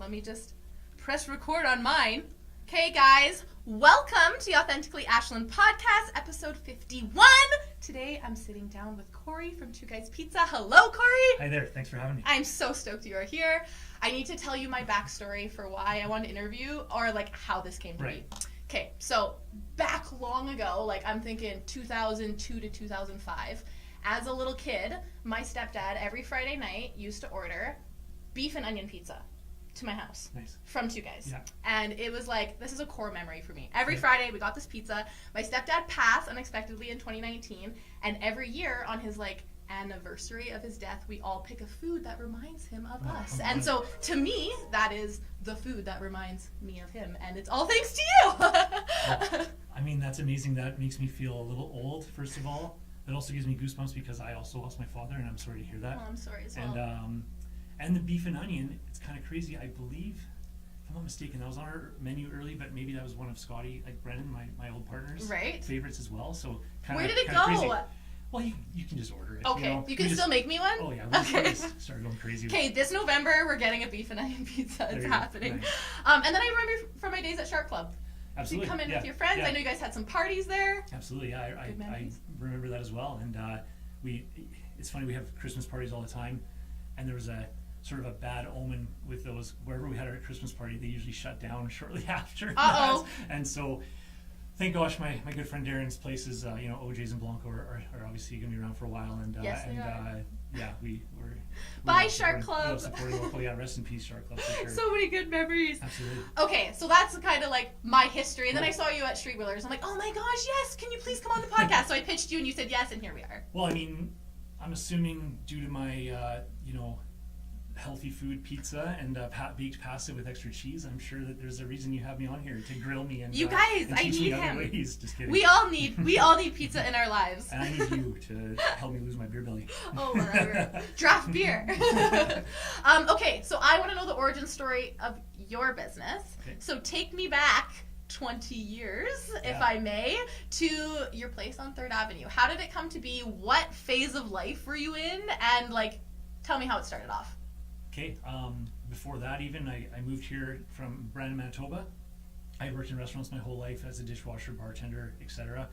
Let me just press record on mine. Okay, guys, welcome to the Authentically ASHLYN podcast, episode 51. Today, I'm sitting down with Cory from Two Guys Pizza. Hello, Cory. Hi there. Thanks for having me. I'm so stoked you are here. I need to tell you my backstory for why I wanted to interview, or like how this came to be. Okay, so back long ago, like I'm thinking 2002 to 2005, as a little kid, my stepdad every Friday night used to order beef and onion pizza to my house. Nice. From Two Guys. Yeah. And it was like, this is a core memory for me. Every Friday we got this pizza. My stepdad passed unexpectedly in 2019, and every year on his like anniversary of his death, we all pick a food that reminds him of us. And so to me, that is the food that reminds me of him, and it's all thanks to you. Well, I mean, that's amazing. That makes me feel a little old, first of all. It also gives me goosebumps because I also lost my father, and I'm sorry to hear that. Oh, I'm sorry as well. And the beef and onion, it's kind of crazy. I believe, if I'm not mistaken, that was on our menu early, but maybe that was one of Scotty, like Brendan, my old partner's favorites as well. So kind Where of, did it kind of go? Crazy. Well, you can just order it. Okay, you can just still make me one? Oh yeah, we just started going crazy. Okay, this November we're getting a beef and onion pizza. It's happening. Nice. And then I remember from my days at Shark Club. Absolutely. You come in with your friends. I know you guys had some parties there. Absolutely, yeah. I remember that as well. And it's funny, we have Christmas parties all the time, and there was a sort of a bad omen with those. Wherever we had our Christmas party, they usually shut down shortly after. Uh-oh. And so, thank gosh, my good friend Darren's places, OJ's and Blanco are obviously going to be around for a while. And yes, they are. Yeah, we're Bye, Shark Club. Supporting local. Yeah, rest in peace, Shark Club, for sure. So many good memories. Absolutely. Okay, so that's kind of like my history. And then I saw you at Street Wheelers. I'm like, oh my gosh, yes, can you please come on the podcast? So I pitched you and you said yes, and here we are. Well, I mean, I'm assuming due to my, healthy food pizza and baked pasta with extra cheese, I'm sure that there's a reason you have me on here to grill me and you guys, and I teach need me other him. ways. Just kidding. We all need pizza in our lives. And I need you to help me lose my beer belly. Oh, whatever. Draft beer. Okay, so I want to know the origin story of your business. Okay. So take me back 20 years, if I may, to your place on 3rd Avenue. How did it come to be? What phase of life were you in? And tell me how it started off. Okay, before that even, I moved here from Brandon, Manitoba. I worked in restaurants my whole life as a dishwasher, bartender, etc.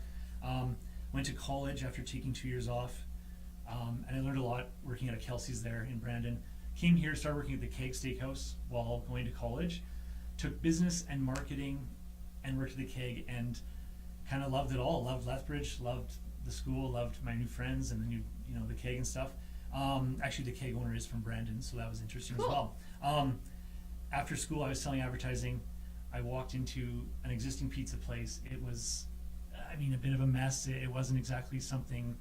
Went to college after taking 2 years off, and I learned a lot working at a Kelsey's there in Brandon. Came here, started working at the Keg Steakhouse while going to college. Took business and marketing and worked at the Keg, and kind of loved it all. Loved Lethbridge, loved the school, loved my new friends and the Keg and stuff. Actually, the Keg owner is from Brandon, so that was interesting as well. After school, I was selling advertising. I walked into an existing pizza place. It was, a bit of a mess. It wasn't exactly something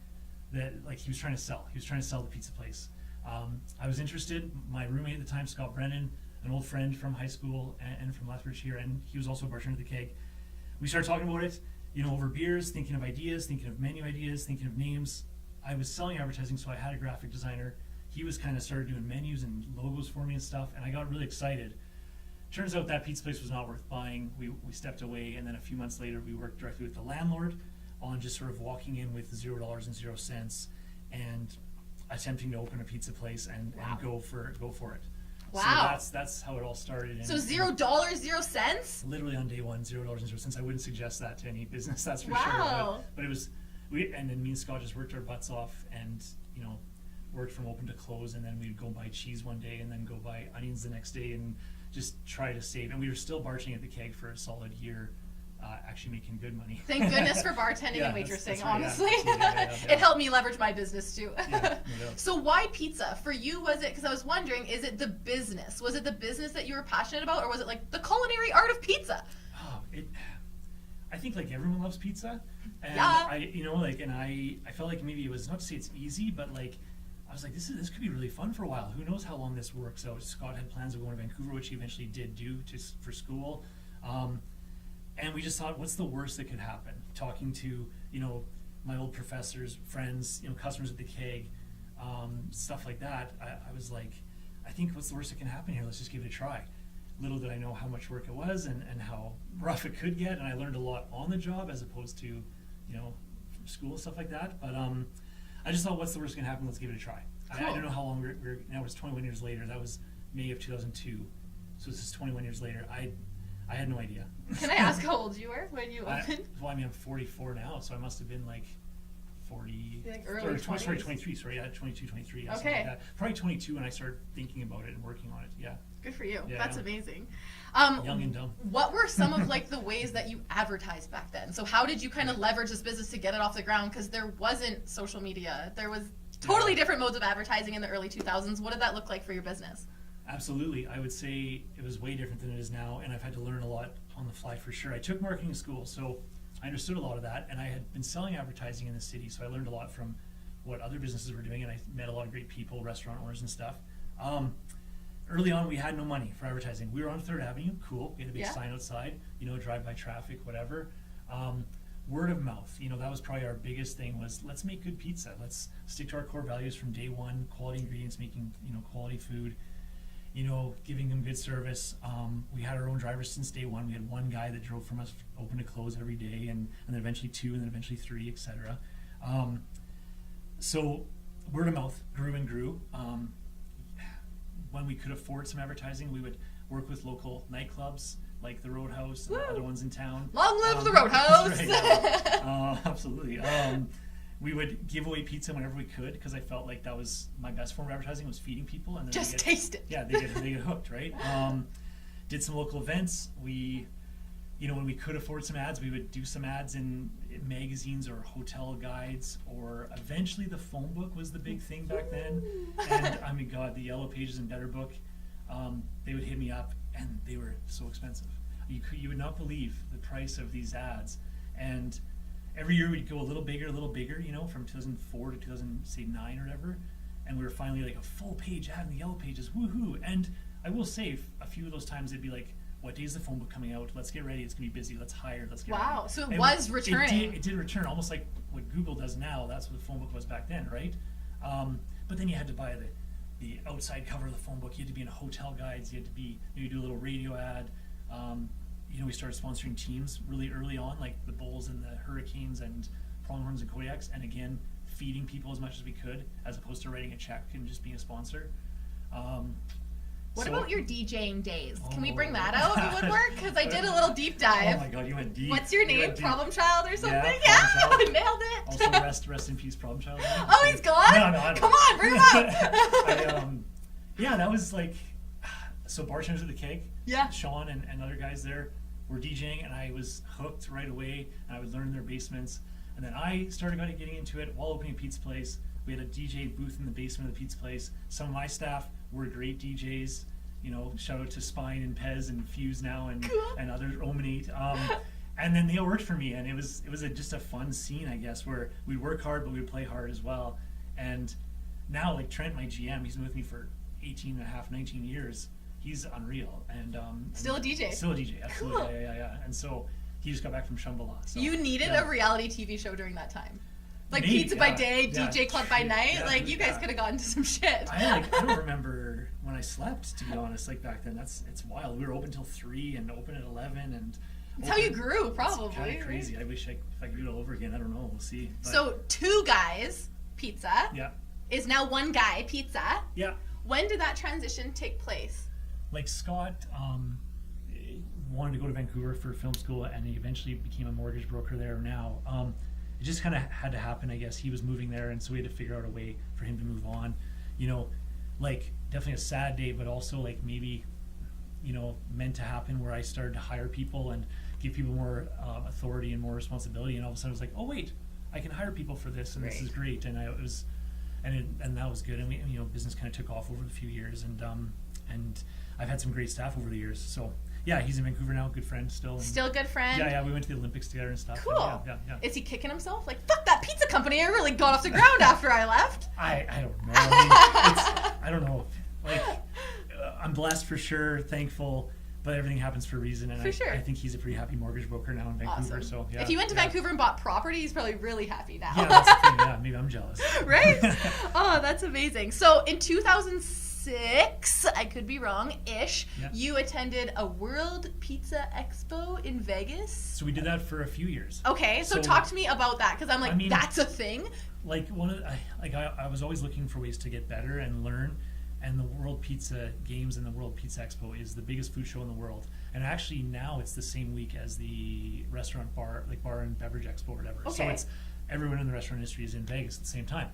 that he was trying to sell. He was trying to sell the pizza place. I was interested. My roommate at the time, Scott Brennan, an old friend from high school and from Lethbridge here, and he was also a bartender at the Keg. We started talking about it, over beers, thinking of ideas, thinking of menu ideas, thinking of names. I was selling advertising, so I had a graphic designer. He was kind of started doing menus and logos for me and stuff, and I got really excited. Turns out that pizza place was not worth buying. We stepped away, and then a few months later, we worked directly with the landlord on just sort of walking in with $0 and attempting to open a pizza place and go for it. Wow. So that's how it all started. And, so $0.00? Literally on day one, $0.00. I wouldn't suggest that to any business, that's for sure. Wow. But it was, and then me and Scott just worked our butts off and, worked from open to close, and then we'd go buy cheese one day and then go buy onions the next day and just try to save. And we were still bartending at the Keg for a solid year, actually making good money. Thank goodness for bartending and waitressing, that's right, honestly. Yeah. It helped me leverage my business too. Yeah. So why pizza? For you, was it, because I was wondering, is it the business? Was it the business that you were passionate about, or was it the culinary art of pizza? Oh, I think everyone loves pizza. And yeah. I felt like maybe it was, not to say it's easy, but I was like, this could be really fun for a while. Who knows how long this works out? Scott had plans of going to Vancouver, which he eventually did do for school. And we just thought, what's the worst that could happen? Talking to, my old professors, friends, customers at the Keg, stuff like that. I was like, I think what's the worst that can happen here? Let's just give it a try. Little did I know how much work it was and how rough it could get. And I learned a lot on the job as opposed to, school and stuff like that. But I just thought, what's the worst that can happen? Let's give it a try. Cool. I don't know how long we're now. It's 21 years later. That was May of 2002. So this is 21 years later. I had no idea. Can I ask how old you were when you opened? Well, I mean, I'm 44 now, so I must have been like 40, like early 20s? Sorry, 23. Sorry, yeah, 22, 23. Okay. Like that. Probably 22 when I started thinking about it and working on it. Yeah. Good for you. Yeah, That's yeah. amazing. Young and dumb. What were some of like the ways that you advertised back then? So how did you kind of leverage this business to get it off the ground? Because there wasn't social media. There was totally different modes of advertising in the early 2000s. What did that look like for your business? Absolutely. I would say it was way different than it is now, and I've had to learn a lot on the fly for sure. I took marketing school, so I understood a lot of that, and I had been selling advertising in the city, so I learned a lot from what other businesses were doing, and I met a lot of great people, restaurant owners and stuff. Early on, we had no money for advertising. We were on 3rd Avenue, cool. We had a big sign outside, drive-by traffic, whatever. Word of mouth, that was probably our biggest thing was let's make good pizza. Let's stick to our core values from day one, quality ingredients, making, quality food, giving them good service. We had our own drivers since day one. We had one guy that drove from us open to close every day, and then eventually 2, and then eventually 3, etc. So word of mouth grew and grew. When we could afford some advertising, we would work with local nightclubs like the Roadhouse and other ones in town. Long live the Roadhouse! Right, absolutely. We would give away pizza whenever we could because I felt like that was my best form of advertising was feeding people. And then just taste it. Yeah, they get hooked, right? Did some local events. We, when we could afford some ads, we would do some ads in magazines or hotel guides, or eventually the phone book was the big thing back then. And I mean, God, the Yellow Pages and Better Book, they would hit me up, and they were so expensive. You would not believe the price of these ads. And every year we'd go a little bigger, from 2004 to 2009 or whatever. And we were finally like a full page ad in the Yellow Pages, woohoo. And I will say, a few of those times it'd be like, what day is the phone book coming out? Let's get ready. It's going to be busy. Let's hire. Let's get ready. Wow. So it was returning. It did return, almost like what Google does now. That's what the phone book was back then, right? But then you had to buy the outside cover of the phone book. You had to be in hotel guides. You had to be, you do a little radio ad. We started sponsoring teams really early on, like the Bulls and the Hurricanes and Pronghorns and Kodiaks, and again, feeding people as much as we could, as opposed to writing a check and just being a sponsor. What about your DJing days? Can we bring that out of the woodwork? Because I did a little deep dive. Oh my God, you went deep. What's your name? Problem Child or something? Yeah, I nailed it. Also, rest in peace, Problem Child. Oh, he's gone? No, come on, bring him up. Yeah, that was like, so bartenders at the Keg. Yeah. Sean and other guys there were DJing, and I was hooked right away. And I would learn in their basements, and then I started getting into it while opening a pizza place. We had a DJ booth in the basement of the pizza place. Some of my staff were great DJs. Shout out to Spine and Pez and Fuse now and others, Omanite. And then they all worked for me, and it was just a fun scene, I guess, where we'd work hard, but we'd play hard as well. And now, like Trent, my GM, he's been with me for 18 and a half, 19 years. He's unreal. And still a DJ. Still a DJ, absolutely. Cool. Yeah. And so he just got back from Shambhala. So, you needed a reality TV show during that time. Like Maybe, Pizza by Day, DJ Club by Night. Yeah, like you guys could have gotten to some shit. I don't remember when I slept, to be honest. Like back then, it's wild. We were open till 3 and open at 11, and that's how you grew, probably. It's kind of crazy. Right? I wish if I could do it all over again. I don't know. We'll see. But, so 2 guys pizza. Yeah. Is now 1 guy pizza. Yeah. When did that transition take place? Like Scott wanted to go to Vancouver for film school, and he eventually became a mortgage broker there now. It just kind of had to happen, I guess. He was moving there, and so we had to figure out a way for him to move on. Like definitely a sad day, but also like maybe, meant to happen, where I started to hire people and give people more authority and more responsibility. And all of a sudden I was like, oh wait, I can hire people for this, and this is great. And that was good. And we, business kind of took off over the few years, and I've had some great staff over the years. So yeah, he's in Vancouver now, good friend still. Still a good friend? Yeah, we went to the Olympics together and stuff. Cool. Yeah. Is he kicking himself? Like, fuck that pizza company, I really got off the ground after I left. I don't know. I don't know. Like, I'm blessed for sure, thankful, but everything happens for a reason. And I think he's a pretty happy mortgage broker now in Vancouver. Awesome. So yeah. If he went to Vancouver and bought property, he's probably really happy now. Yeah, that's the thing. Yeah, maybe I'm jealous. Right? Oh, that's amazing. So in 2006, I could be wrong, you attended a World Pizza Expo in Vegas. So we did that for a few years. Okay, so talk to me about that, because I'm like, that's a thing. Like I was always looking for ways to get better and learn, and the World Pizza Games and the World Pizza Expo is the biggest food show in the world. And actually now it's the same week as the restaurant bar, like bar and beverage expo or whatever. Okay. So it's everyone in the restaurant industry is in Vegas at the same time.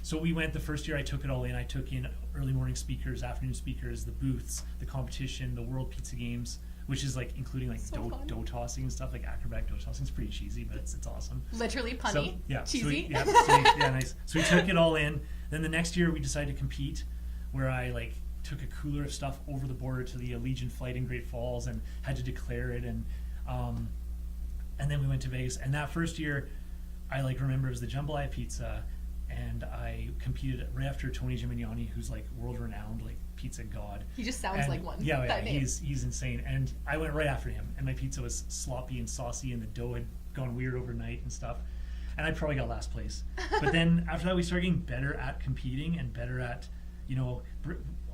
So we went the first year. I took it all in. I took in early morning speakers, afternoon speakers, the booths, the competition, the World Pizza Games, which is like including like So fun. dough tossing and stuff, like acrobatic dough tossing. It's pretty cheesy, but it's awesome. Literally punny. So, yeah, Cheesy. yeah, nice. So we took it all in. Then the next year we decided to compete, where I like took a cooler of stuff over the border to the Allegiant flight in Great Falls and had to declare it, and then we went to Vegas. And that first year, I like remember it was the jambalaya pizza, and I competed right after Tony Gimignani, who's like world renowned like pizza god. He just sounds And like one. Yeah, That name. he's insane. And I went right after him, and my pizza was sloppy and saucy, and the dough had gone weird overnight and stuff. And I probably got last place. But then after that, we started getting better at competing and better at,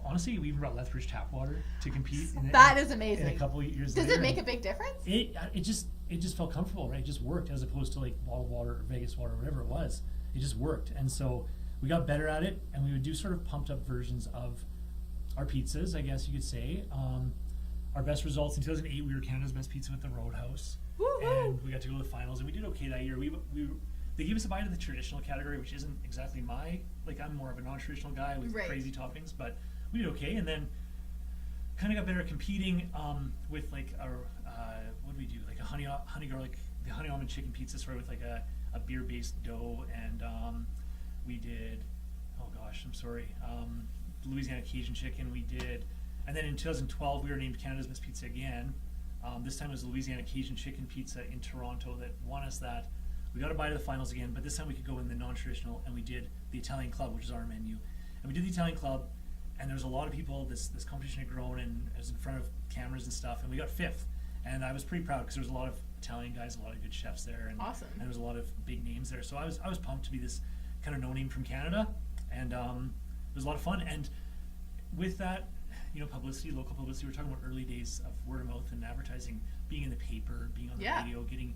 honestly, we even brought Lethbridge tap water to compete. That is amazing. In a couple of years Does later. it make a big difference? It just felt comfortable, right? It just worked, as opposed to like bottled water or Vegas water or whatever it was. It just worked. And so we got better at it, and we would do sort of pumped up versions of our pizzas, I guess you could say. Our best results in 2008, we were Canada's best pizza with the Roadhouse. Woo-hoo. And we got to go to the finals, and we did okay that year. They gave us a bite of the traditional category, which isn't exactly I'm more of a non-traditional guy with Right. crazy toppings, but we did okay. And then kind of got better at competing with like our what do we do, like a honey garlic, the honey almond chicken pizza, sort of with like a beer-based dough, and we did, oh gosh, I'm sorry, Louisiana Cajun chicken we did. And then in 2012 we were named Canada's best pizza again. This time it was Louisiana Cajun chicken pizza in Toronto that won us that. We got a bite of the finals again, but this time we could go in the non-traditional, and we did the Italian Club, which is our menu. And we did the Italian Club, and there was a lot of people. This competition had grown, and it was in front of cameras and stuff, and we got 5th. And I was pretty proud because there was a lot of Italian guys, a lot of good chefs there, and Awesome. And there was a lot of big names there. So I was pumped to be this kind of no name from Canada, and it was a lot of fun. And with that, publicity, local publicity, we're talking about early days of word of mouth and advertising, being in the paper, being on the radio, getting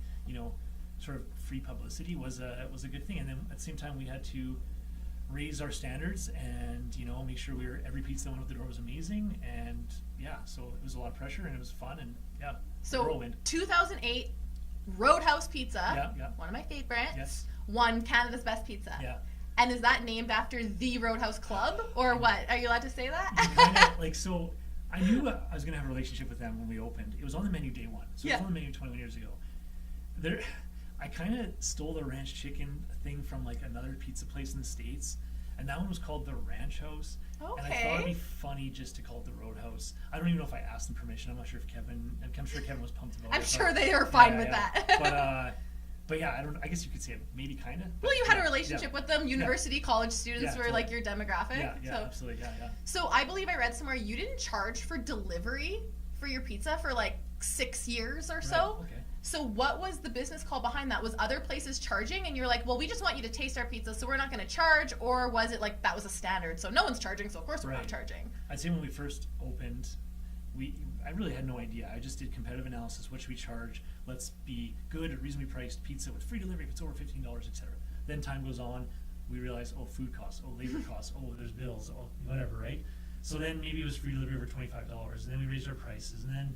sort of free publicity was a good thing. And then at the same time, we had to raise our standards and make sure every pizza that went out the door was amazing. And so it was a lot of pressure, and it was fun, and So whirlwind. 2008, Roadhouse Pizza, Yeah. one of my favorites, Yes. won Canada's best pizza. Yeah. And is that named after the Roadhouse Club, or what? Are you allowed to say that? Kind of so I knew I was going to have a relationship with them when we opened. It was on the menu day one. So it was on the menu 21 years ago. I kind of stole the ranch chicken thing from like another pizza place in the States, and that one was called the Ranch House. Okay. And I thought it'd be funny just to call it the Roadhouse. I don't even know if I asked them permission. I'm not sure if I'm sure Kevin was pumped about it. I'm sure they were fine with that. But I guess you could say it maybe kind of. Well, you had a relationship with them. University, college students were totally. like your demographic. Yeah, absolutely, yeah. So I believe I read somewhere you didn't charge for delivery for your pizza for like 6 years or so. Right, okay. So what was the business call behind that? Was other places charging and you're like, well, we just want you to taste our pizza, so we're not going to charge? Or was it like that was a standard, so no one's charging, so of course we're not charging? I'd say when we first opened, I really had no idea. I just did competitive analysis. What should we charge? Let's be good, reasonably priced pizza with free delivery if it's over $15, etc. Then time goes on. We realize, food costs, labor costs, there's bills, whatever, right? So then maybe it was free delivery over $25, and then we raised our prices, and then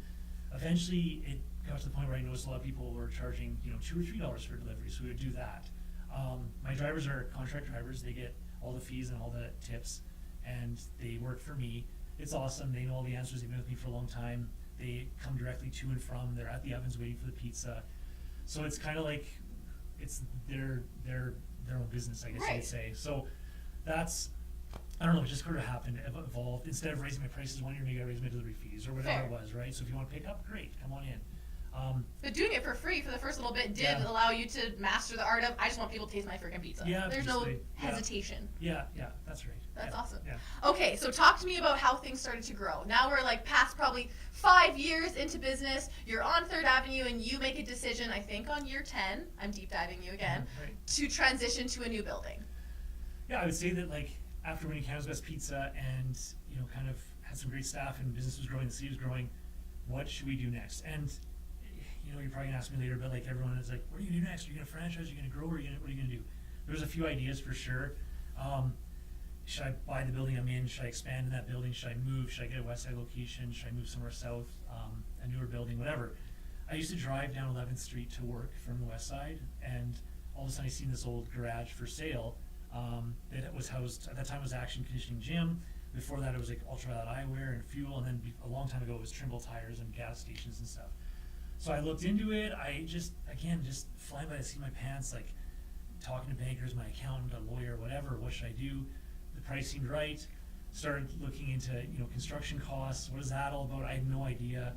eventually it got to the point where I noticed a lot of people were charging, $2 or $3 for delivery, so we would do that. My drivers are contract drivers. They get all the fees and all the tips, and they work for me. It's awesome. They know all the answers. They've been with me for a long time. They come directly to and from. They're at the ovens waiting for the pizza. So it's kind of like it's their own business, I guess you could say. So that's, I don't know, it just sort of happened, evolved. Instead of raising my prices one year, maybe I raised my delivery fees or whatever it was, right? So if you want to pick up, great, come on in. But doing it for free for the first little bit did allow you to master the art of, I just want people to taste my freaking pizza. Yeah, there's no hesitation. Yeah, that's right. That's awesome. Yeah. Okay, so talk to me about how things started to grow. Now we're like past probably 5 years into business. You're on 3rd Avenue and you make a decision, I think on year 10, I'm deep diving you again, to transition to a new building. Yeah, I would say that like after winning Canada's Best Pizza and kind of had some great staff and business was growing, the city was growing, what should we do next? And you're probably gonna ask me later, but like everyone is like, what are you gonna do next? Are you gonna franchise? Are you gonna grow? What are you gonna do? There's a few ideas for sure. should I buy the building I'm in? Should I expand in that building? Should I move? Should I get a west side location? Should I move somewhere south, a newer building, whatever? I used to drive down 11th Street to work from the west side, and all of a sudden I seen this old garage for sale that was housed, at that time it was Action Conditioning Gym. Before that it was like ultraviolet eyewear and fuel, and then a long time ago it was Trimble tires and gas stations and stuff. So I looked into it. I just flying by the seat of my pants, like talking to bankers, my accountant, a lawyer, whatever. What should I do? The price seemed right. Started looking into construction costs. What is that all about? I had no idea.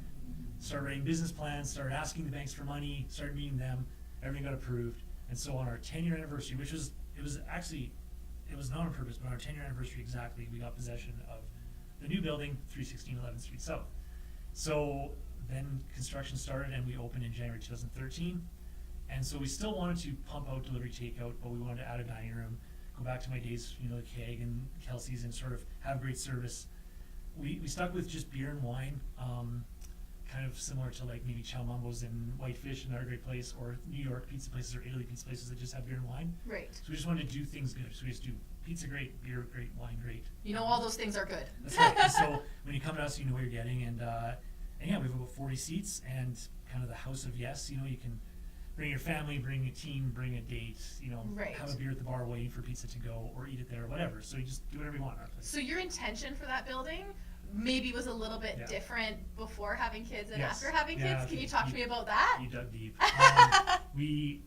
Started writing business plans. Started asking the banks for money. Started meeting them. Everything got approved. And so on our 10-year anniversary, which was it was not on purpose, but on our 10-year anniversary exactly, we got possession of the new building, 316 11th Street South. So then construction started, and we opened in January 2013. And so we still wanted to pump out delivery takeout, but we wanted to add a dining room, go back to my days, the Keg and Kelsey's, and sort of have great service. We stuck with just beer and wine, kind of similar to like maybe Chow Mambo's and Whitefish, another great place, or New York pizza places or Italy pizza places that just have beer and wine. Right. So we just wanted to do things good. So we just do pizza great, beer great, wine great. All those things are good. That's right. And so when you come to us, you know what you're getting, and yeah, we have about 40 seats, and kind of the house of yes. You can bring your family, bring a team, bring a date, Right. have a beer at the bar waiting for pizza to go, or eat it there, or whatever. So you just do whatever you want in our place. So your intention for that building maybe was a little bit different before having kids and after having kids. Can you talk to me about that? You dug deep. The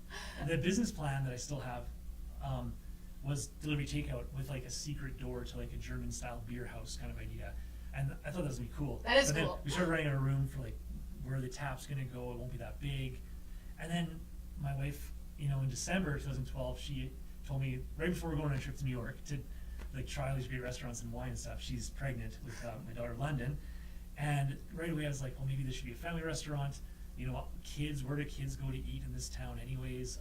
business plan that I still have was delivery takeout with like a secret door to like a German style beer house kind of idea. And I thought that was gonna be cool. That is but cool. Then we started renting a room for like where the tap's gonna go. It won't be that big. And then my wife, in December 2012, she told me right before we were going on a trip to New York to like try all these great restaurants and wine and stuff. She's pregnant with my daughter London, and right away I was like, well, maybe this should be a family restaurant. Kids, where do kids go to eat in this town anyways?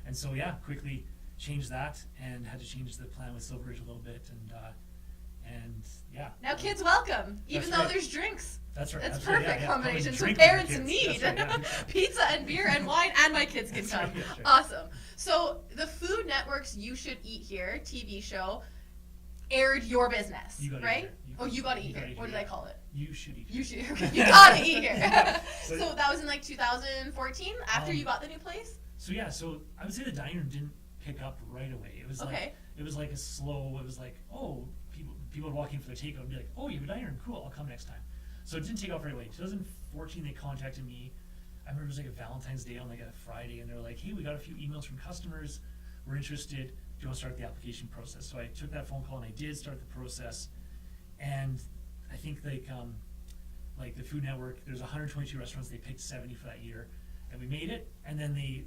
And so quickly changed that, and had to change the plan with Silveridge a little bit, and Now kids welcome, even That's though right. there's drinks. That's right. That's absolutely, perfect combination. So Drink with parents your kids. need That's right, pizza and beer and wine, and my kids can That's come. right, that's right. Awesome. So the Food Network's You Should Eat Here TV show aired your business, You gotta eat right? here. You gotta eat You gotta here. eat What did here. I call it? You should eat. You should. You gotta eat here. So- So that was in like 2014, after you got the new place. So I would say the dining room didn't pick up right away. It was Okay. like a slow. It was like, oh, people would walk in for the takeout and be like, oh, you have a dining room, cool, I'll come next time. So it didn't take off right away. 2014, they contacted me. I remember it was like a Valentine's Day on like a Friday, and they were like, hey, we got a few emails from customers. We're interested. Do you want to start the application process? So I took that phone call and I did start the process. And I think like the Food Network, there's 122 restaurants. They picked 70 for that year, and we made it. And then they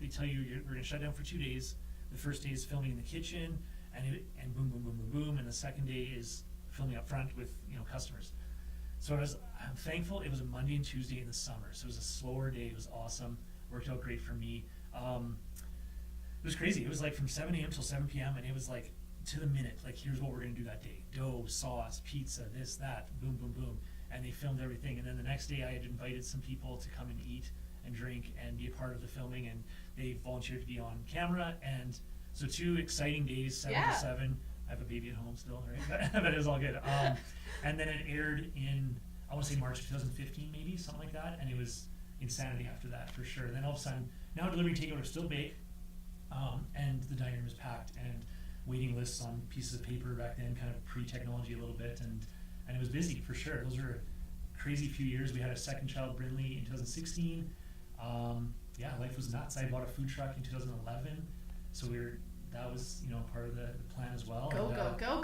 tell you we're gonna shut down for 2 days. The first day is filming in the kitchen, and boom, boom, boom, boom, boom. And the second day is filming up front with customers. So I'm thankful. It was a Monday and Tuesday in the summer, so it was a slower day. It was awesome. Worked out great for me. It was crazy. It was like from 7 a.m. till 7 p.m. and it was like to the minute. Like, here's what we're gonna do that day: dough, sauce, pizza, this, that, boom, boom, boom. And they filmed everything. And then the next day, I had invited some people to come and eat and drink and be a part of the filming, and they volunteered to be on camera. And so 2 exciting days, 7 to 7. I have a baby at home still, right? But it was all good. And then it aired in, I want to say March 2015, maybe, something like that. And it was insanity after that, for sure. And then all of a sudden, now delivery takeout are still big, and the dining room is packed, and waiting lists on pieces of paper back then, kind of pre-technology a little bit, and it was busy, for sure. Those were a crazy few years. We had a second child, Brinley, in 2016. Life was nuts. I bought a food truck in 2011, so that was part of the plan as well. Go.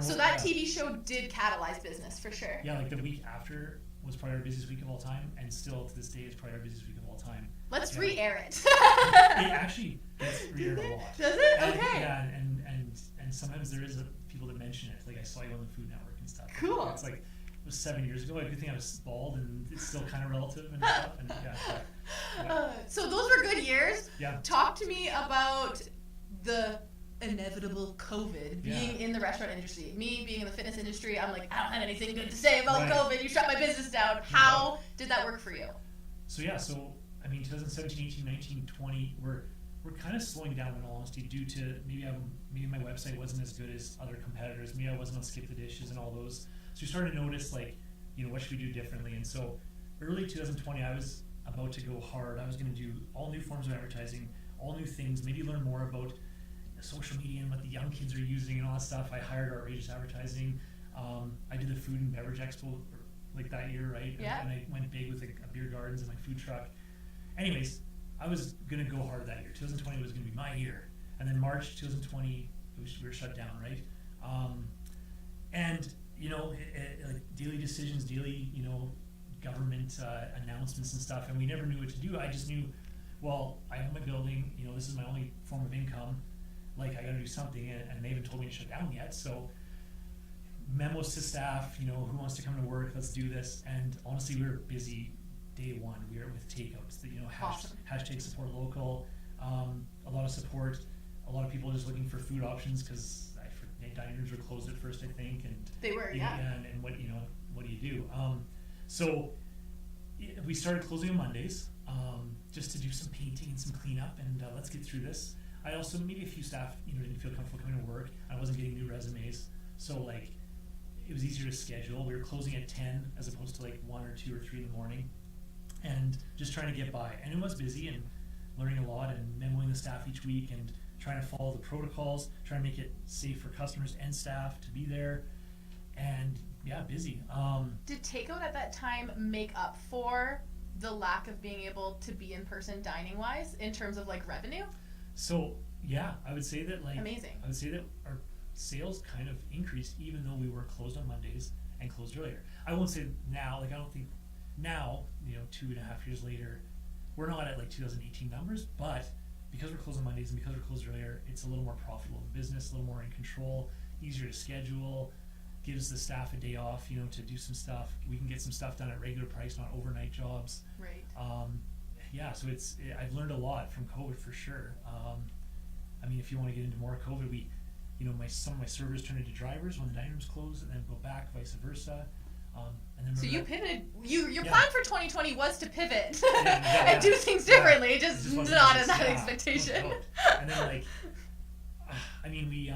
So that TV show did catalyze business for sure. Yeah, like the week after was probably our busiest week of all time, and still to this day is probably our busiest week of all time. Let's re-air it. It actually gets re-aired a lot. Does it? And, Okay. Yeah, and sometimes there is people that mention it. Like I saw you on the Food Network and stuff. Cool. It's like, it was 7 years ago. Good thing I was bald, and it's still kind of relative and stuff. And So those were good years. Yeah. Talk to me about the inevitable COVID being in the restaurant industry. Me being in the fitness industry, I'm like, I don't have anything good to say about COVID. You shut my business down. How did that work for you? So 2017, 18, 19, 20 were we're kind of slowing down in all honesty due to maybe my website wasn't as good as other competitors. Maybe I wasn't on Skip the Dishes and all those. So we started to notice, like, you know, what should we do differently? And so early 2020, I was about to go hard. I was going to do all new forms of advertising, all new things, maybe learn more about social media and what the young kids are using and all that stuff. I hired Outrageous Advertising. I did the Food and Beverage Expo like that year, right? Yeah. And I went big with like a beer gardens and my food truck. Anyways, I was gonna go hard that year. 2020 was gonna be my year, and then March 2020 we were shut down, right? And you know, like daily decisions, daily, you know, government announcements and stuff, and we never knew what to do. I just knew, well, I own my building. You know, this is my only form of income. Like, I got to do something, and they haven't told me to shut down yet. So memos to staff, you know, who wants to come to work? Let's do this. And honestly, we were busy day one. We were with takeouts. You know, Awesome. hashtag support local. A lot of support. A lot of people just looking for food options because dining rooms were closed at first, I think, and They were, yeah. And what do you do? So we started closing on Mondays, just to do some painting and some cleanup, and let's get through this. I also, maybe a few staff, you know, didn't feel comfortable coming to work. I wasn't getting new resumes, so like it was easier to schedule. We were closing at 10 as opposed to like 1 or 2 or 3 in the morning, and just trying to get by. And it was busy and learning a lot and memoing the staff each week and trying to follow the protocols, trying to make it safe for customers and staff to be there, and yeah, busy. Did takeout at that time make up for the lack of being able to be in person dining wise in terms of like revenue? So yeah, I would say that like Amazing. I would say that our sales kind of increased even though we were closed on Mondays and closed earlier. I won't say now, like I don't think now, you know, 2.5 years later, we're not at like 2018 numbers, but because we're closed on Mondays and because we're closed earlier, it's a little more profitable business, a little more in control, easier to schedule, gives the staff a day off, you know, to do some stuff. We can get some stuff done at regular price, not overnight jobs. Right. Yeah, so I've learned a lot from COVID for sure. I mean, if you want to get into more COVID, you know, some of my servers turned into drivers when the dining rooms closed, and then go back, vice versa. And then So you pivoted. Your Yeah. plan for 2020 was to pivot Yeah. and do things differently, It just wasn't not in just- that yeah, expectation. no. And then like, I mean, we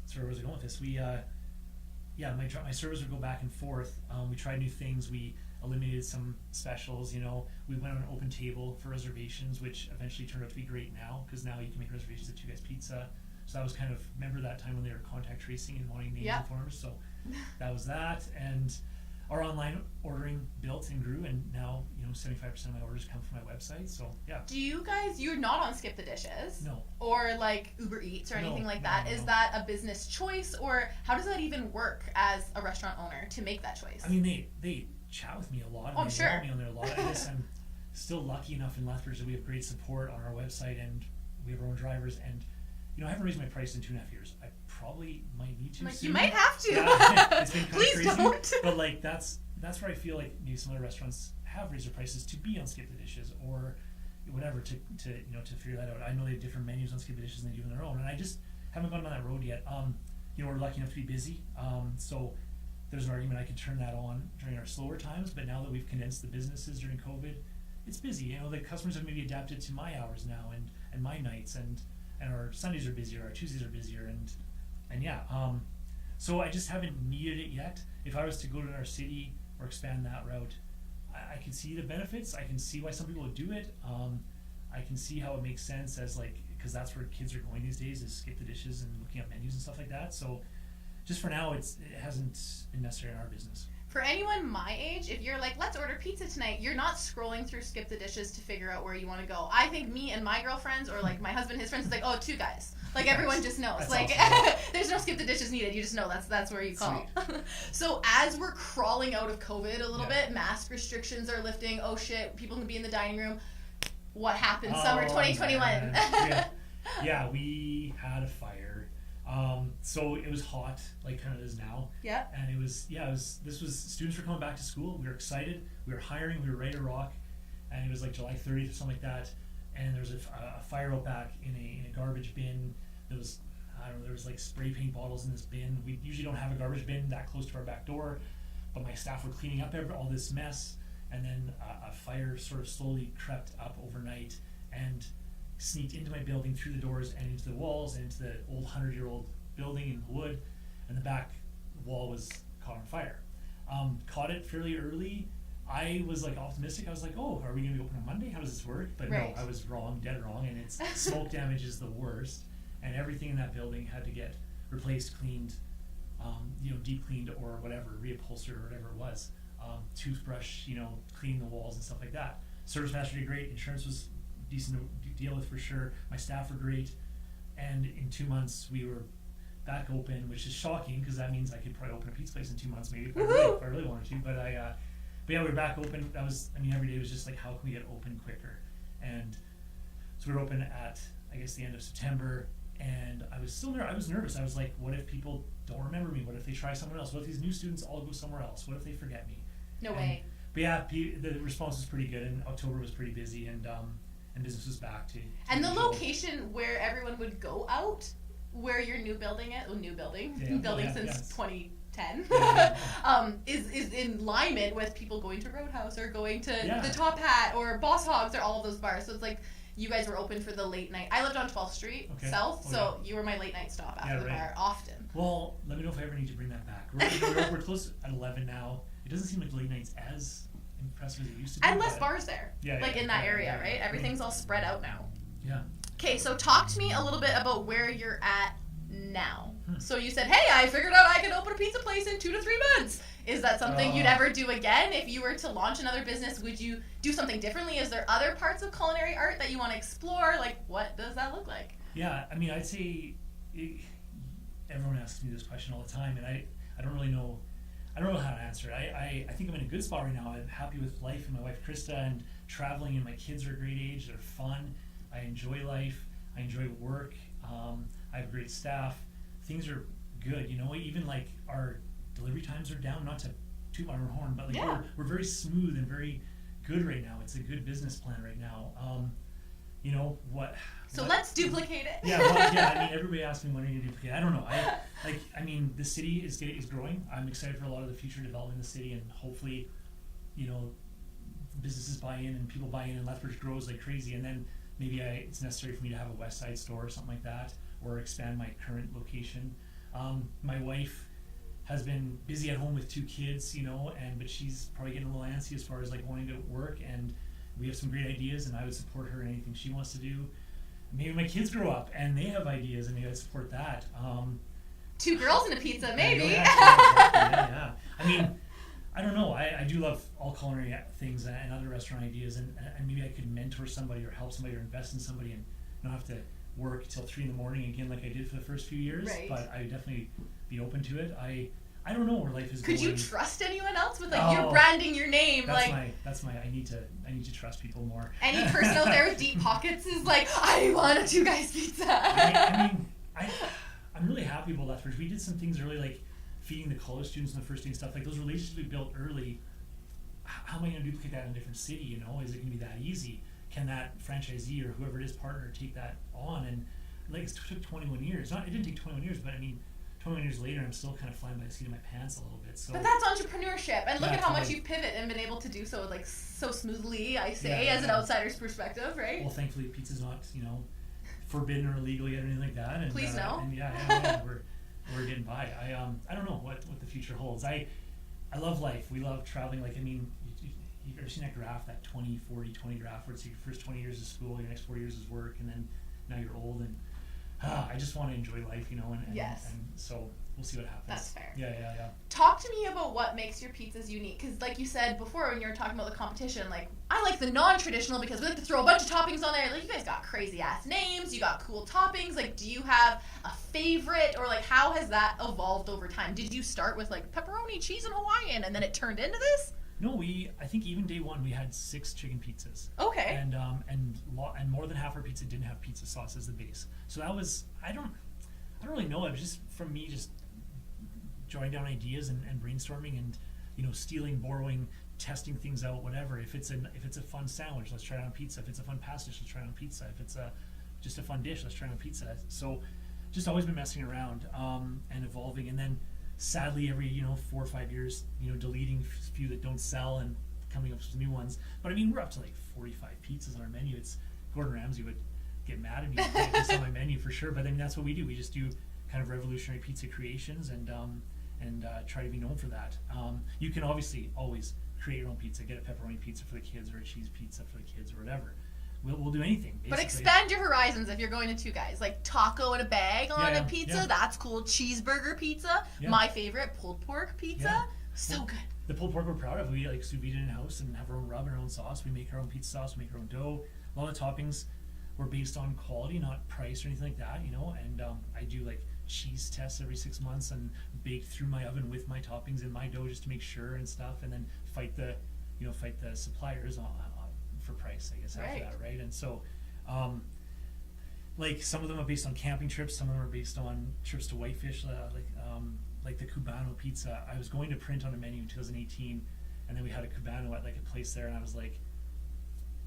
sorry, where was I going with this? We yeah, my servers would go back and forth. We tried new things. We eliminated some specials. You know, we went on an open table for reservations, which eventually turned out to be great now because now you can make reservations at Two Guys Pizza. So that was kind of, remember that time when they were contact tracing and wanting names and forms. So that was that, and our online ordering built and grew, and now, you know, 75% of my orders come from my website. So yeah. Do you guys? You're not on Skip the Dishes. No. Or like Uber Eats or anything like No, that. no, Is no. that a business choice, or how does that even work as a restaurant owner to make that choice? I mean, they chat with me a lot, and Oh, I'm they sure. want me on there a lot. I guess I'm still lucky enough in Lethbridge that we have great support on our website, and we have our own drivers. And you know, I haven't raised my price in 2.5 years. I probably might need to. Like, soon. you might have to. Yeah, it's been kind Please of crazy. don't. But like that's where I feel like maybe some other restaurants have raised their prices to be on Skip the Dishes or whatever to you know, to figure that out. I know they have different menus on Skip the Dishes than they do on their own, and I just haven't gone down that road yet. You know, we're lucky enough to be busy, so there's an argument I could turn that on during our slower times. But now that we've condensed the businesses during COVID, it's busy. You know, the customers have maybe adapted to my hours now and my nights, and our Sundays are busier, our Tuesdays are busier, and yeah. So I just haven't needed it yet. If I was to go to our city or expand that route, I can see the benefits. I can see why some people would do it. I can see how it makes sense as like, because that's where kids are going these days, is Skip the Dishes and looking at menus and stuff like that. So just for now, it hasn't been necessary in our business. For anyone my age, if you're like, let's order pizza tonight, you're not scrolling through Skip the Dishes to figure out where you want to go. I think me and my girlfriends, or like my husband and his friends, is like, oh, Two Guys. Like, everyone just knows. That's Like, awesome. there's no Skip the Dishes needed. You just know that's where you call. So as we're crawling out of COVID a little bit, mask restrictions are lifting. Oh shit, people can be in the dining room. What happened? Summer 2021. Man. Yeah, we had a fire. So it was hot, like kind of is now. Yeah. And this was students were coming back to school. We were excited. We were hiring. We were ready to rock. And it was like July 30th or something like that. And there was a fire out back in a garbage bin. There was, I don't know, there was like spray paint bottles in this bin. We usually don't have a garbage bin that close to our back door, but my staff were cleaning up all this mess, and then a fire sort of slowly crept up overnight and sneaked into my building through the doors and into the walls and into the old 100-year-old building in wood, and the back wall was caught on fire. Caught it fairly early. I was like optimistic. I was like, oh, are we going to be open on Monday? How does this work? But right. No, I was wrong, dead wrong, and it's smoke damage is the worst, and everything in that building had to get replaced, cleaned, deep cleaned or whatever, reupholstered or whatever it was. Toothbrush, cleaning the walls and stuff like that. Service master did great. Insurance was decent to deal with for sure. My staff were great, and in 2 months we were back open, which is shocking because that means I could probably open a pizza place in 2 months maybe if I really wanted to. But yeah, we were back open. That was, every day was just like, how can we get open quicker? And so we were open at, I guess, the end of September, and I was still I was nervous. I was like, what if people don't remember me? What if they try someone else? What if these new students all go somewhere else? What if they forget me? No way. But yeah, the response was pretty good, and October was pretty busy, and business was back to and the usual. Location where everyone would go out, where your new building is, since 2010, is in alignment with people going to Roadhouse or going to the Top Hat or Boss Hogs or all of those bars. So it's like you guys were open for the late night. I lived on 12th Street South, so you were my late night stop after the bar often. Well, let me know if I ever need to bring that back. We're close at 11 now. It doesn't seem like late nights as impressive as it used to be. And less bars there, in that area, right? Everything's all spread out now. Yeah. Okay, so talk to me a little bit about where you're at now. So you said, hey, I figured out I could open a pizza place in 2 to 3 months. Is that something you'd ever do again? If you were to launch another business, would you do something differently? Is there other parts of culinary art that you want to explore? Like, what does that look like? Yeah, I mean, I'd say everyone asks me this question all the time, and I don't really know. I don't know how to answer it. I think I'm in a good spot right now. I'm happy with life and my wife Krista, and traveling, and my kids are a great age. They're fun. I enjoy life. I enjoy work. I have great staff. Things are good. Even like our delivery times are down. Not to toot my own horn, but like we're very smooth and very good right now. It's a good business plan right now. What? So let's duplicate it. I mean, everybody asks me when are you going to duplicate. I don't know. I mean, the city is growing. I'm excited for a lot of the future development in the city, and hopefully, businesses buy in and people buy in, and Lethbridge grows like crazy. And then maybe it's necessary for me to have a West Side store or something like that, or expand my current location. My wife has been busy at home with 2 kids, but she's probably getting a little antsy as far as like wanting to work, and we have some great ideas, and I would support her in anything she wants to do. Maybe my kids grow up and they have ideas, and maybe I'd support that. 2 girls and a pizza, maybe. Yeah. I mean, I don't know. I do love all culinary things and other restaurant ideas, and maybe I could mentor somebody or help somebody or invest in somebody and not have to work till 3 a.m. again like I did for the first few years. Right. But I would definitely be open to it. I don't know where life is going. Could you trust anyone else with you're branding your name? That's my I need to trust people more. Any person out there with deep pockets is like, I want a 2 Guys pizza. I'm really happy about Lethbridge. We did some things early, like feeding the college students in the first day and stuff. Like those relationships we built early. How am I going to duplicate that in a different city? Is it going to be that easy? Can that franchisee or whoever it is partner take that on? And like it took 21 years. It didn't take 21 years, but I mean, 21 years later, I'm still kind of flying by the seat of my pants a little bit. So, but that's entrepreneurship, and look at how much you've pivoted and been able to do so, like so smoothly. I say, as an outsider's perspective, right? Well, thankfully, pizza's not forbidden or illegal yet or anything like that. And, please no. And we're getting by. I don't know what the future holds. I love life. We love traveling. Like you've ever seen that graph, that 20-40-20 graph, where it's your first 20 years of school, your next 4 years is work, and then now you're old and. I just want to enjoy life, and so we'll see what happens. That's fair. Yeah. Talk to me about what makes your pizzas unique, because like you said before when you were talking about the competition, like I like the non-traditional because we like to throw a bunch of toppings on there. Like you guys got crazy ass names, you got cool toppings. Like, do you have a favorite, or like how has that evolved over time? Did you start with like pepperoni, cheese, and Hawaiian, and then it turned into this? No, I think even day one we had 6 chicken pizzas. Okay. And more than half our pizza didn't have pizza sauce as the base. So that was I don't really know. It was just from me just jotting down ideas and brainstorming and stealing, borrowing, testing things out, whatever. If it's a fun sandwich, let's try it on pizza. If it's a fun pasta dish, let's try it on pizza. If it's just a fun dish, let's try it on pizza. So just always been messing around and evolving, and then. Sadly, every 4 or 5 years, deleting a few that don't sell and coming up with new ones. But I mean, we're up to like 45 pizzas on our menu. It's Gordon Ramsay would get mad at me if it's on my menu for sure. But I mean, that's what we do. We just do kind of revolutionary pizza creations and try to be known for that. You can obviously always create your own pizza, get a pepperoni pizza for the kids or a cheese pizza for the kids or whatever. We'll do anything, basically. But expand your horizons if you're going to Two Guys. Like taco in a bag on a pizza, that's cool. Cheeseburger pizza, my favorite, pulled pork pizza, so good. The pulled pork we're proud of. We like sous vide it in house and have our own rub and our own sauce. We make our own pizza sauce, we make our own dough. A lot of toppings were based on quality, not price or anything like that, you know. And I do like cheese tests every 6 months and bake through my oven with my toppings in my dough just to make sure and stuff, and then fight the suppliers on for price, I guess, after that, right? And so like some of them are based on camping trips, some of them are based on trips to Whitefish, like the Cubano pizza. I was going to print on a menu in 2018, and then we had a Cubano at like a place there, and I was like,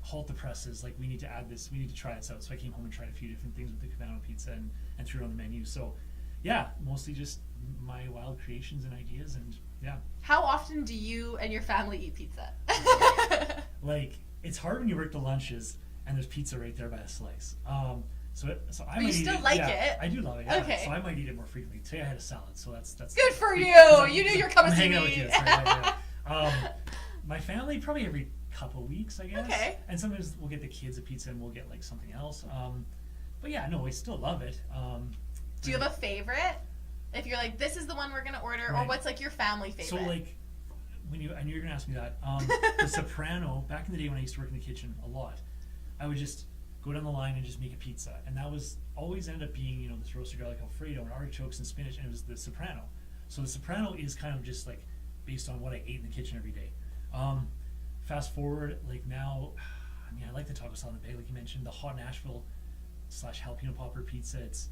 halt the presses, like we need to add this, we need to try this out. So I came home and tried a few different things with the Cubano pizza and threw it on the menu. So yeah, mostly just my wild creations and ideas, and yeah. How often do you and your family eat pizza? Like, it's hard when you work the lunches and there's pizza right there by a slice. So I but might you still like it. I do love it. Yeah. Okay. So I might eat it more frequently. Today I had a salad, so that's good for you. You knew you were coming to hanging out me. with you. Sorry, my family probably every couple weeks, I guess. Okay. And sometimes we'll get the kids a pizza and we'll get like something else. But yeah, no, we still love it. Do you have a favorite? If you're like, this is the one we're gonna order, or what's like your family favorite? So like, I knew you were gonna ask me that. The Soprano, back in the day when I used to work in the kitchen a lot, I would just go down the line and just make a pizza, and that was always ended up being, you know, this roasted garlic Alfredo and artichokes and spinach, and it was the Soprano. So the Soprano is kind of just like based on what I ate in the kitchen every day. Fast forward, like now, I mean, I like the taco salad in the bag, like you mentioned, the hot Nashville / jalapeno popper pizza. It's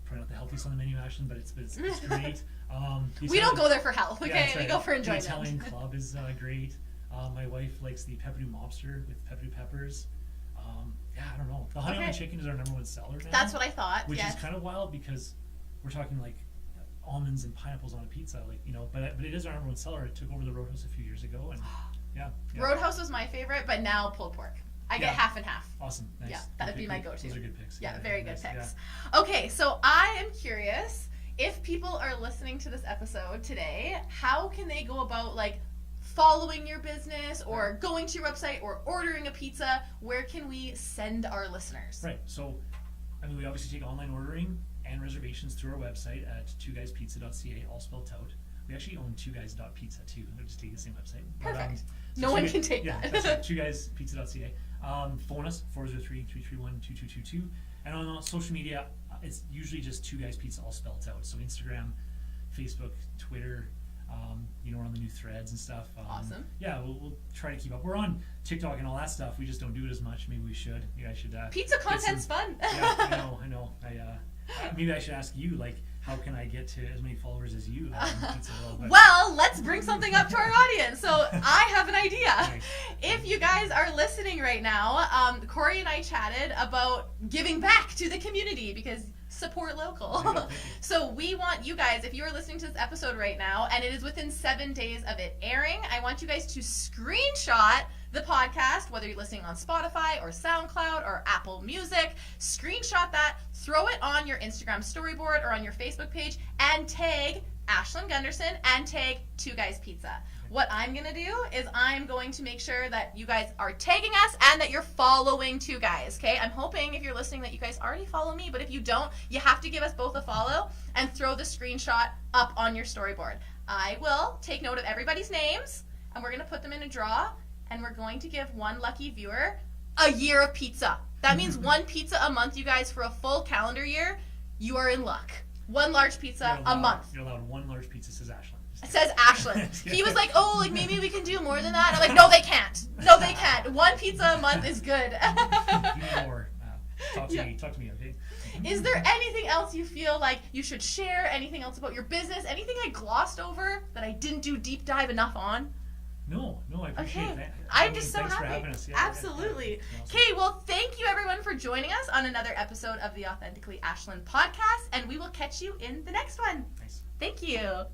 probably not the healthiest on the menu, actually, but it's great. We don't go there for health, okay? Yeah, right. We go for enjoyment. The Italian Club is great. My wife likes the pepperoni mobster with pepperoni peppers. Yeah, I don't know. The honey on chicken is our #1 seller now. That's what I thought. Which is kind of wild because we're talking like almonds and pineapples on a pizza, like, you know. But it is our #1 seller. It took over the Roadhouse a few years ago, and yeah. Roadhouse was my favorite, but now pulled pork. I get half and half. Awesome. Nice. Yeah, that would be my go-to. Those are good picks. Yeah, very good picks. Yeah. Okay, so I am curious, if people are listening to this episode today, how can they go about like following your business or going to your website or ordering a pizza? Where can we send our listeners? Right. So, I mean, we obviously take online ordering and reservations through our website at twoguyspizza.ca, all spelled out. We actually own twoguy's.pizza too. We'll just take the same website. Perfect. So no one can take that. That's right, twoguyspizza.ca. Phone us, 403-331-2222. And on social media, it's usually just Two Guys Pizza, all spelled out. So Instagram, Facebook, Twitter, you know, we're on the new threads and stuff. Awesome. Yeah, we'll try to keep up. We're on TikTok and all that stuff. We just don't do it as much. Maybe we should. Maybe I should. Pizza content's fun. Yeah, I know. Maybe I should ask you, like, how can I get to as many followers as you? Pizza World, well, let's bring something up to our audience. So I have an idea. Nice. If you guys are listening right now, Corey and I chatted about giving back to the community because support local. So we want you guys, if you are listening to this episode right now and it is within 7 days of it airing, I want you guys to screenshot the podcast, whether you're listening on Spotify or SoundCloud or Apple Music, screenshot that, throw it on your Instagram storyboard or on your Facebook page, and tag ASHLYN Gunderson and tag Two Guys Pizza. What I'm going to do is I'm going to make sure that you guys are tagging us and that you're following Two Guys, okay? I'm hoping if you're listening that you guys already follow me, but if you don't, you have to give us both a follow and throw the screenshot up on your storyboard. I will take note of everybody's names and we're going to put them in a draw and we're going to give one lucky viewer a year of pizza. That means one pizza a month, you guys, for a full calendar year. You are in luck. One large pizza a month. You're allowed one large pizza, says ASHLYN. It says ASHLYN. He was like, oh, like maybe we can do more than that. I'm like, no, they can't. No, they can't. One pizza a month is good. You need more. Talk to me, okay? Is there anything else you feel like you should share? Anything else about your business? Anything I glossed over that I didn't do deep dive enough on? No, I appreciate that. I'm just so happy. For having us. Yeah, absolutely. Awesome. Okay, well, thank you everyone for joining us on another episode of the Authentically ASHLYN podcast, and we will catch you in the next one. Nice. Thank you.